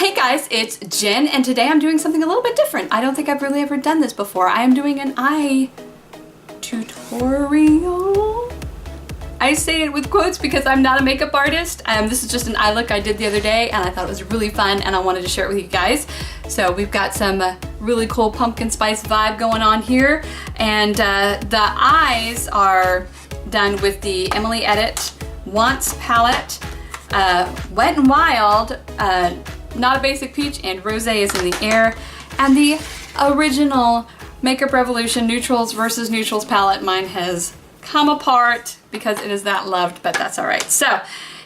Hey guys, it's Jen, and today I'm doing something a little bit different. I don't think I've really ever done this before. I am doing an eye tutorial. I say it with quotes because I'm not a makeup artist. This is just an eye look I did the other day, and I thought it was really fun, and I wanted to share it with you guys. So we've got some really cool pumpkin spice vibe going on here, and the eyes are done with the Emily Edit Wants palette, Wet n Wild, Not a Basic Peach, and Rosé is in the Air, and the original Makeup Revolution New-Trals versus New-Trals palette. Mine has come apart because it is that loved, but that's all right. So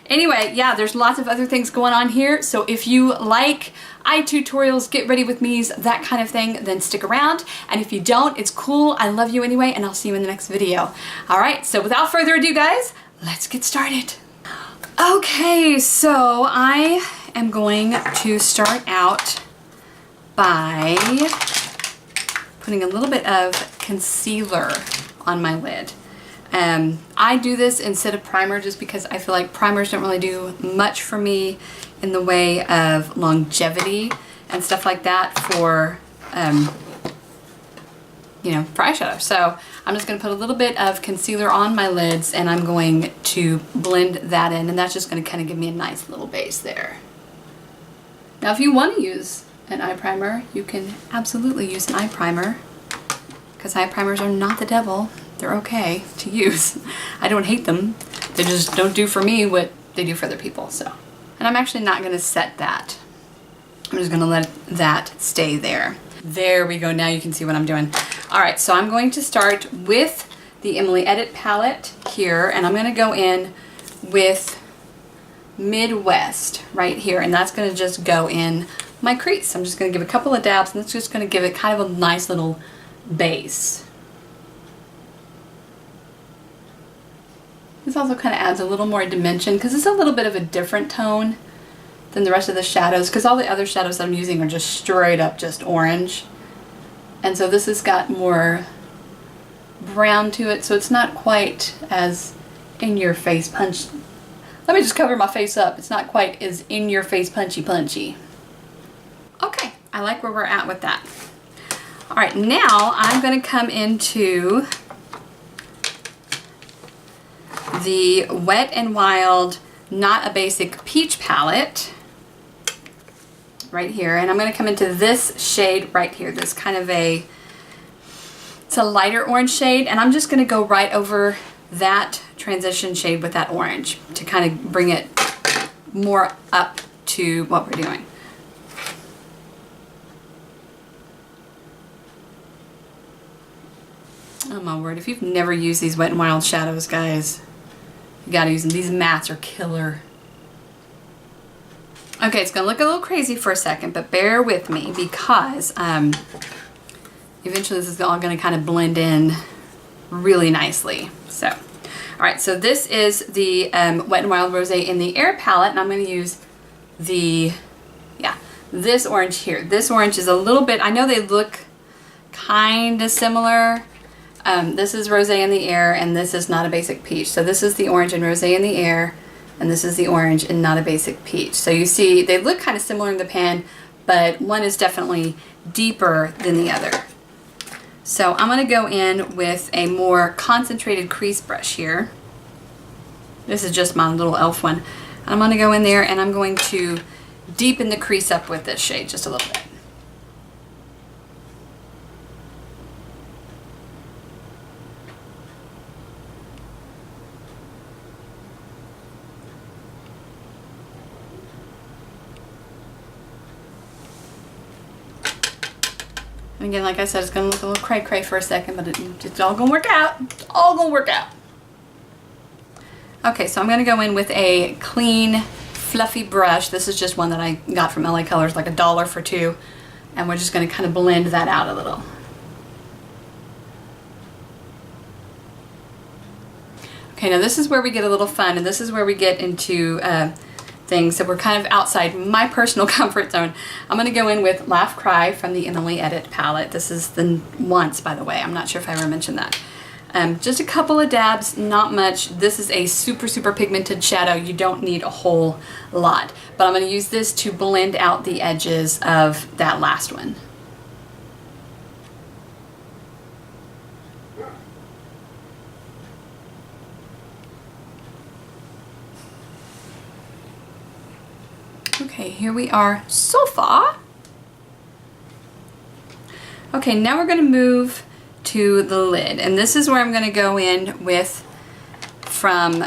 anyway, yeah, there's lots of other things going on here. So if you like eye tutorials, get ready with me's, that kind of thing, then stick around. And if you don't, it's cool. I love you anyway, and I'll see you in the next video. All right, so without further ado, guys, let's get started. Okay, so I am going to start out by putting a little bit of concealer on my lid. I do this instead of primer just because I feel like primers don't really do much for me in the way of longevity and stuff like that for, you know, for eyeshadow. So I'm just going to put a little bit of concealer on my lids, and I'm going to blend that in, and that's just going to kind of give me a nice little base there. Now if you want to use an eye primer, you can absolutely use an eye primer, because eye primers are not the devil. They're okay to use. I don't hate them. They just don't do for me what they do for other people. So, and I'm actually not going to set that. I'm just going to let that stay there. There we go. Now you can see what I'm doing. All right, so I'm going to start with the Emily Edit palette here, and I'm going to go in with Midwest right here, and that's going to just go in my crease. I'm just going to give a couple of dabs, and that's just going to give it kind of a nice little base. This also kind of adds a little more dimension because it's a little bit of a different tone than the rest of the shadows, because all the other shadows that I'm using are just straight up just orange. And so this has got more brown to it, so it's not quite as in your face punch. Let me just cover my face up. It's not quite as in your face punchy. Okay, I like where we're at with that. All right, now I'm going to come into the Wet n Wild Not a Basic Peach palette right here, and I'm going to come into this shade right here, this kind of it's a lighter orange shade, and I'm just going to go right over that transition shade with that orange to kind of bring it more up to what we're doing. Oh my word, if you've never used these Wet n Wild shadows, guys, you gotta use them. These mattes are killer. Okay, it's gonna look a little crazy for a second, but bear with me because eventually this is all gonna kind of blend in really nicely. So, all right, so this is the Wet n Wild Rosé in the Air palette, and I'm gonna use the, this orange here. This orange is a little bit, I know they look kind of similar. This is Rosé in the Air, and this is Not a Basic Peach. So this is the orange in Rosé in the Air, and this is the orange in Not a Basic Peach. So you see they look kind of similar in the pan, but one is definitely deeper than the other. So I'm going to go in with a more concentrated crease brush here. This is just my little elf one. I'm going to go in there, and I'm going to deepen the crease up with this shade just a little bit. And again, like I said, it's going to look a little cray-cray for a second, but it's all going to work out. It's all going to work out. Okay, so I'm going to go in with a clean, fluffy brush. This is just one that I got from LA Colors, like $1 for 2. And we're just going to kind of blend that out a little. Okay, now this is where we get a little fun, and this is where we get into things that were kind of outside my personal comfort zone. I'm going to go in with Laugh Cry from the Emily Edit palette. This is the Once, by the way. I'm not sure if I ever mentioned that. Just a couple of dabs, not much. This is a super, super pigmented shadow. You don't need a whole lot. But I'm going to use this to blend out the edges of that last one. Okay, here we are so far. Okay, now we're going to move to the lid, and this is where I'm going to go in with from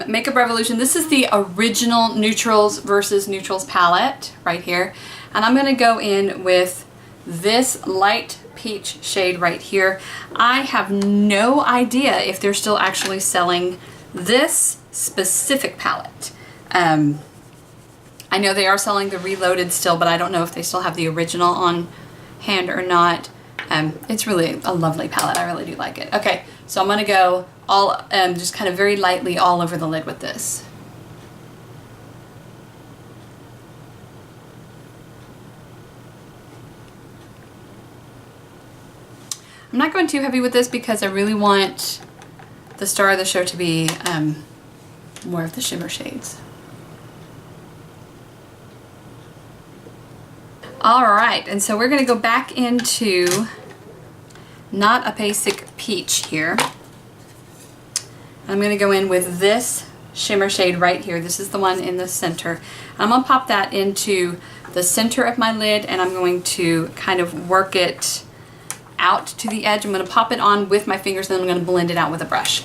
Makeup Revolution. This is the original Neutrals versus Neutrals palette right here, and I'm going to go in with this light peach shade right here. I have no idea if they're still actually selling this specific palette. I know they are selling the Reloaded still, but I don't know if they still have the original on hand or not. It's really a lovely palette. I really do like it. Okay, so I'm going to go all just kind of very lightly all over the lid with this. I'm not going too heavy with this because I really want the star of the show to be more of the shimmer shades. Alright, and so we're going to go back into Not a Basic Peach here. I'm going to go in with this shimmer shade right here. This is the one in the center. I'm going to pop that into the center of my lid, and I'm going to kind of work it out to the edge. I'm going to pop it on with my fingers, then I'm going to blend it out with a brush.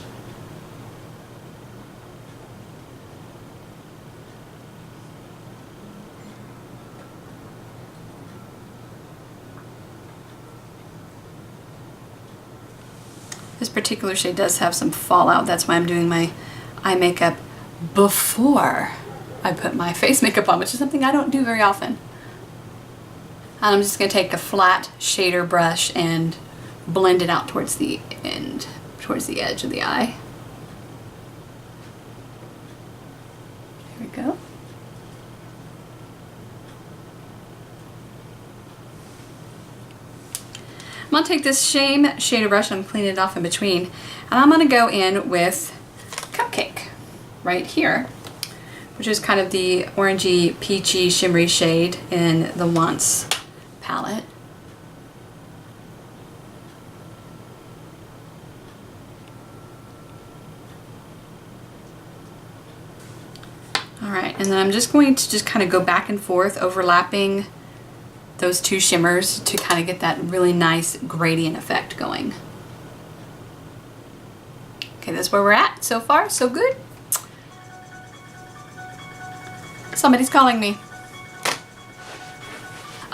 This particular shade does have some fallout. That's why I'm doing my eye makeup before I put my face makeup on, which is something I don't do very often. And I'm just going to take a flat shader brush and blend it out towards the end, towards the edge of the eye. There we go. I'm going to take this same shader brush and clean it off in between, and I'm going to go in with Cupcake right here, which is kind of the orangey, peachy, shimmery shade in the Once palette. Alright, and then I'm just going to just kind of go back and forth, overlapping those two shimmers to kind of get that really nice gradient effect going. Okay, that's where we're at so far. So good. Somebody's calling me.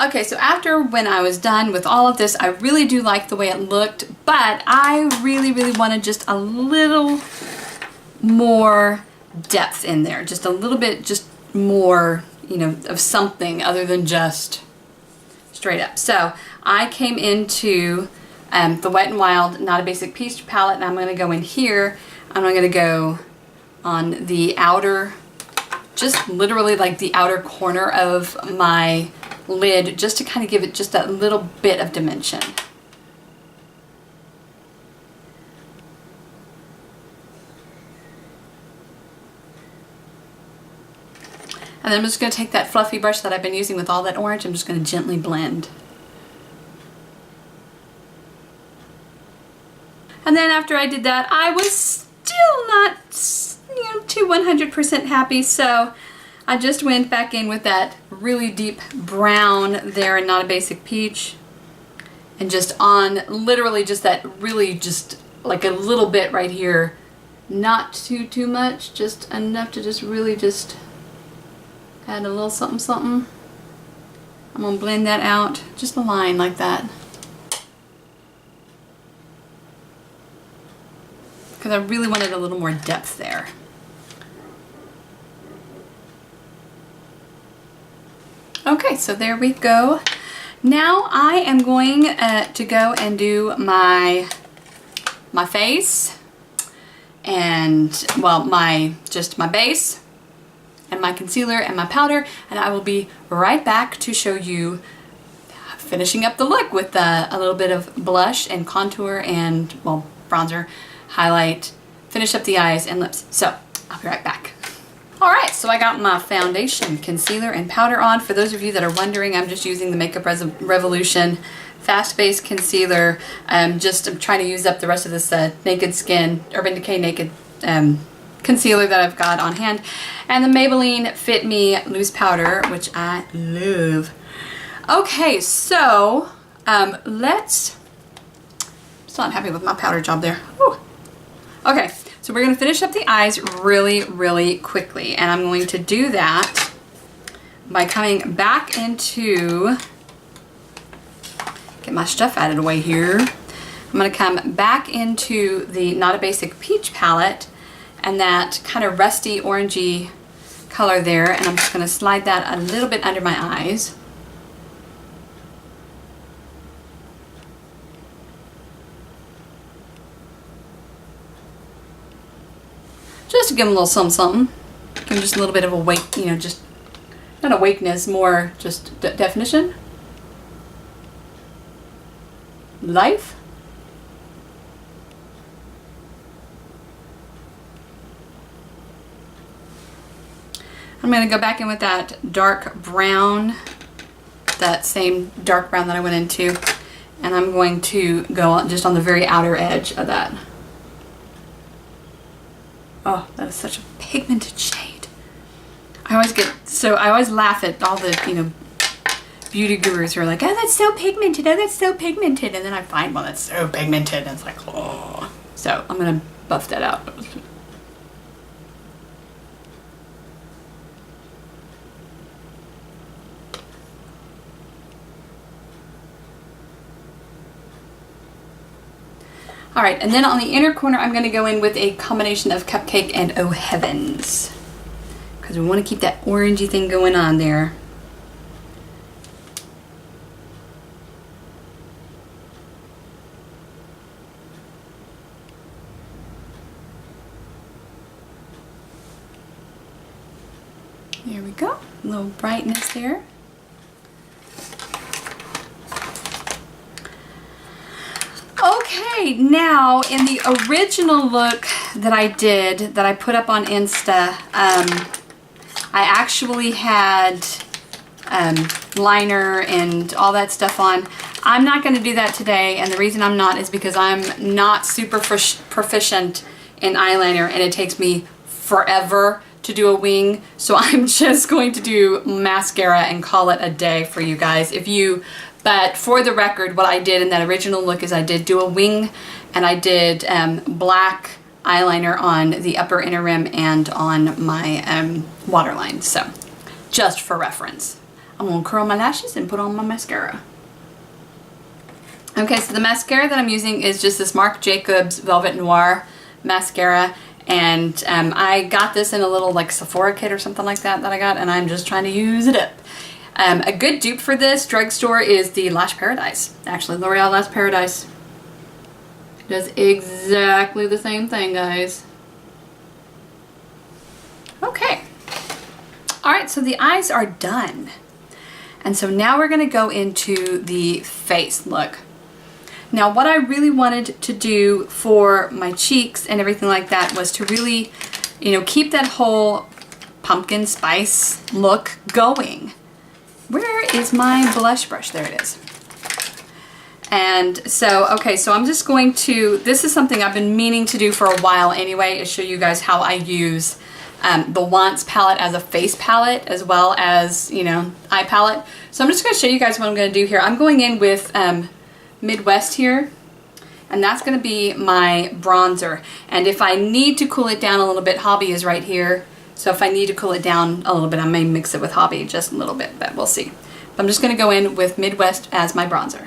Okay, so after when I was done with all of this, I really do like the way it looked, but I really, really wanted just a little more depth in there. Just a little bit, just more, you know, of something other than just straight up. So I came into the Wet n Wild Not a Basic Peach palette, and I'm going to go in here, and I'm going to go on the outer, just literally like the outer corner of my lid, just to kind of give it just a little bit of dimension. And then I'm just going to take that fluffy brush that I've been using with all that orange, I'm just going to gently blend. And then after I did that, I was still not, you know, too 100% happy, so I just went back in with that really deep brown there in Not a Basic Peach, and just on literally just that really just like a little bit right here, not too much, just enough to just really just add a little something something. I'm going to blend that out, just a line like that. Because I really wanted a little more depth there. Okay, so there we go. Now I am going to go and do my face and, well, just my base and my concealer and my powder, and I will be right back to show you finishing up the look with a little bit of blush and contour and, well, bronzer, highlight, finish up the eyes and lips. So I'll be right back. All right, so I got my foundation, concealer, and powder on. For those of you that are wondering, I'm just using the Makeup Revolution Fast Base Concealer. I'm trying to use up the rest of this Naked Skin, Urban Decay Naked concealer that I've got on hand. And the Maybelline Fit Me Loose Powder, which I love. Okay, so I'm still not happy with my powder job there. Whew. Okay, so we're gonna finish up the eyes really, really quickly. And I'm going to do that by coming back into, get my stuff out of the way here. I'm gonna come back into the Not a Basic Peach palette and that kind of rusty orangey color there, and I'm just gonna slide that a little bit under my eyes. Just to give them a little something, something. Give them just a little bit of awake, you know, just, not awakeness, more just definition. Life. I'm going to go back in with that dark brown, that same dark brown that I went into, and I'm going to go just on the very outer edge of that. Oh, that is such a pigmented shade. I always laugh at all the, you know, beauty gurus who are like, oh, that's so pigmented, oh, that's so pigmented, and then I find one that's so pigmented, and it's like, oh. So I'm gonna buff that out. All right, and then on the inner corner, I'm gonna go in with a combination of Cupcake and Oh Heavens, because we wanna keep that orangey thing going on there. There we go, a little brightness there. Okay, now in the original look that I did, that I put up on Insta, I actually had liner and all that stuff on. I'm not going to do that today, and the reason I'm not is because I'm not super proficient in eyeliner, and it takes me forever to do a wing, so I'm just going to do mascara and call it a day for you guys. But for the record, what I did in that original look is I did do a wing, and I did black eyeliner on the upper inner rim and on my waterline. So just for reference, I'm gonna curl my lashes and put on my mascara. Okay, so the mascara that I'm using is just this Marc Jacobs Velvet Noir mascara, and I got this in a little like Sephora kit or something like that I got, and I'm just trying to use it up. A good dupe for this drugstore is the Lash Paradise. Actually, L'Oreal Lash Paradise does exactly the same thing, guys. Okay. All right, so the eyes are done. And so now we're gonna go into the face look. Now, what I really wanted to do for my cheeks and everything like that was to really, you know, keep that whole pumpkin spice look going. Where is my blush brush? There it is. And so, okay, so I'm just going to, this is something I've been meaning to do for a while anyway, is show you guys how I use the Wants palette as a face palette as well as, you know, eye palette. So I'm just going to show you guys what I'm going to do here. I'm going in with Midwest here, and that's going to be my bronzer. And if I need to cool it down a little bit, Hobby is right here. So if I need to cool it down a little bit, I may mix it with Hobby just a little bit, but we'll see. But I'm just going to go in with Midwest as my bronzer.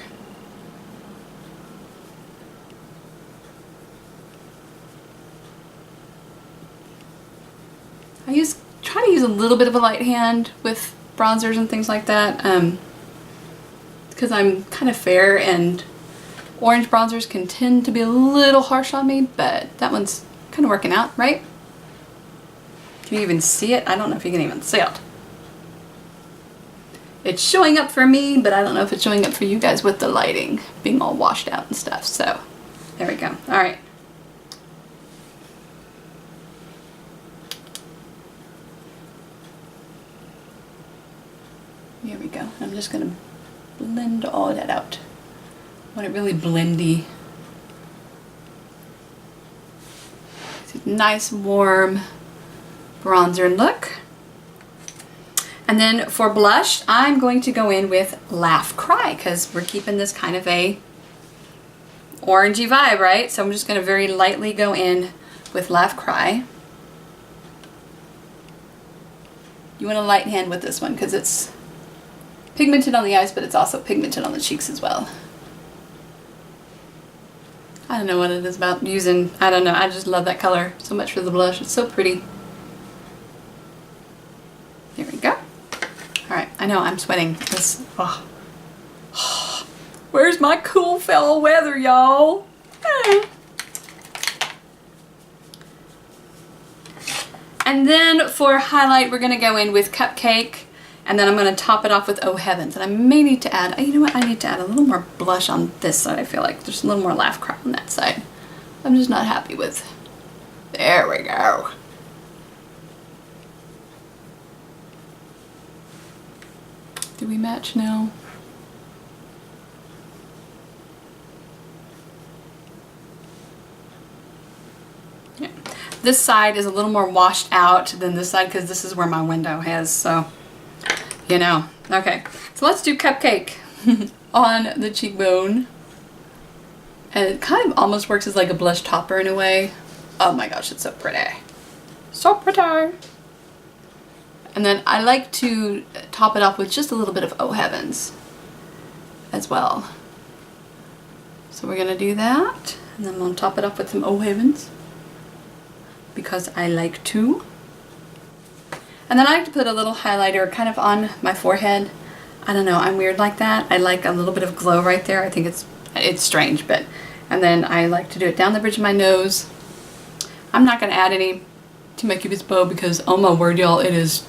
I try to use a little bit of a light hand with bronzers and things like that, because I'm kind of fair, and orange bronzers can tend to be a little harsh on me, but that one's kind of working out, right? Can you even see it? I don't know if you can even see it. it's showing up for me, but I don't know if it's showing up for you guys with the lighting being all washed out and stuff. So there we go. All right. Here we go. I'm just gonna blend all that out. I want it really blendy. Nice warm bronzer look. And then for blush, I'm going to go in with Laugh Cry because we're keeping this kind of a orangey vibe, right? So I'm just going to very lightly go in with Laugh Cry. You want a light hand with this one because it's pigmented on the eyes, but it's also pigmented on the cheeks as well. I don't know what it is about using, I don't know, I just love that color so much for the blush. It's so pretty. There we go. Alright, I know I'm sweating. This, oh. Where's my cool fall weather, y'all? And then for highlight, we're going to go in with Cupcake. And then I'm going to top it off with Oh Heavens. And I may need to add, you know what, I need to add a little more blush on this side. I feel like there's a little more Laugh Cry on that side. I'm just not happy with. There we go. Do we match now? Yeah. This side is a little more washed out than this side because this is where my window has, so you know. Okay, so let's do Cupcake on the cheekbone. And it kind of almost works as like a blush topper in a way. Oh my gosh, it's so pretty. So pretty. And then I like to top it off with just a little bit of Oh Heavens as well. So we're gonna do that. And then I'm gonna top it off with some Oh Heavens because I like to. And then I like to put a little highlighter kind of on my forehead. I don't know, I'm weird like that. I like a little bit of glow right there. I think it's strange, but, and then I like to do it down the bridge of my nose. I'm not gonna add any to my Cupid's bow because, oh my word, y'all, it is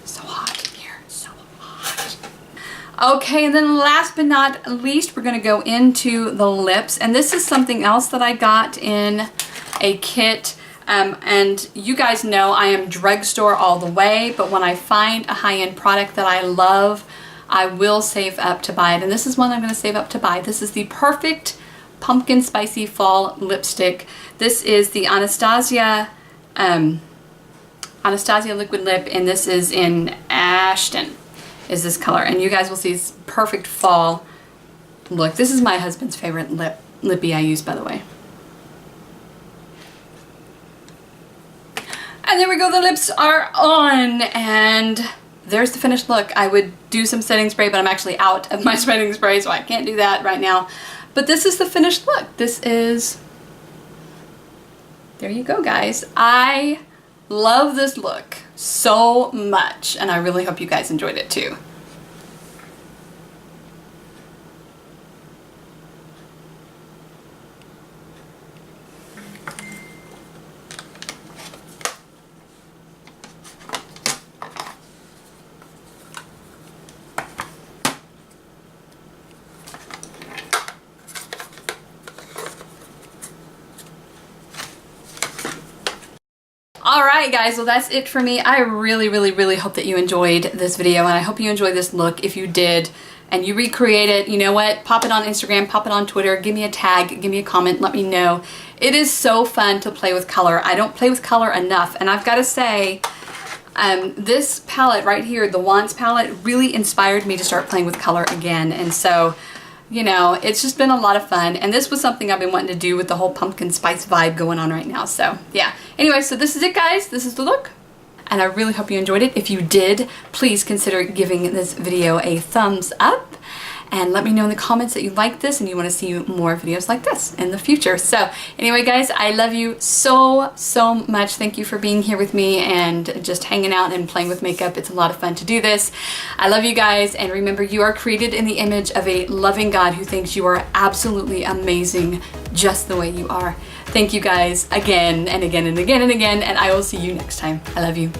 so hot in here, so hot. Okay, and then last but not least, we're gonna go into the lips. And this is something else that I got in a kit. And you guys know I am drugstore all the way, but when I find a high-end product that I love, I will save up to buy it. And this is one I'm going to save up to buy. This is the Perfect Pumpkin Spicy Fall Lipstick. This is the Anastasia Liquid Lip, and this is in Ashton, is this color. And you guys will see it's perfect fall look. This is my husband's favorite lippy I use, by the way. And there we go, the lips are on, and there's the finished look. I would do some setting spray, but I'm actually out of my setting spray, so I can't do that right now. But this is the finished look. This is, there you go, guys. I love this look so much, and I really hope you guys enjoyed it too. Alright guys, well that's it for me. I really hope that you enjoyed this video, and I hope you enjoyed this look. If you did and you recreate it, you know what? Pop it on Instagram, pop it on Twitter, give me a tag, give me a comment, let me know. It is so fun to play with color. I don't play with color enough, and I've got to say, this palette right here, the Wands palette, really inspired me to start playing with color again. And so, you know, it's just been a lot of fun, and this was something I've been wanting to do with the whole pumpkin spice vibe going on right now. So yeah, anyway, so this is it guys, this is the look, and I really hope you enjoyed it. If you did, please consider giving this video a thumbs up, and let me know in the comments that you like this and you want to see more videos like this in the future. So anyway guys, I love you so much. Thank you for being here with me and just hanging out and playing with makeup. It's a lot of fun to do this. I love you guys, and remember, you are created in the image of a loving God who thinks you are absolutely amazing just the way you are. Thank you guys again and again and again and again, and I will see you next time. I love you.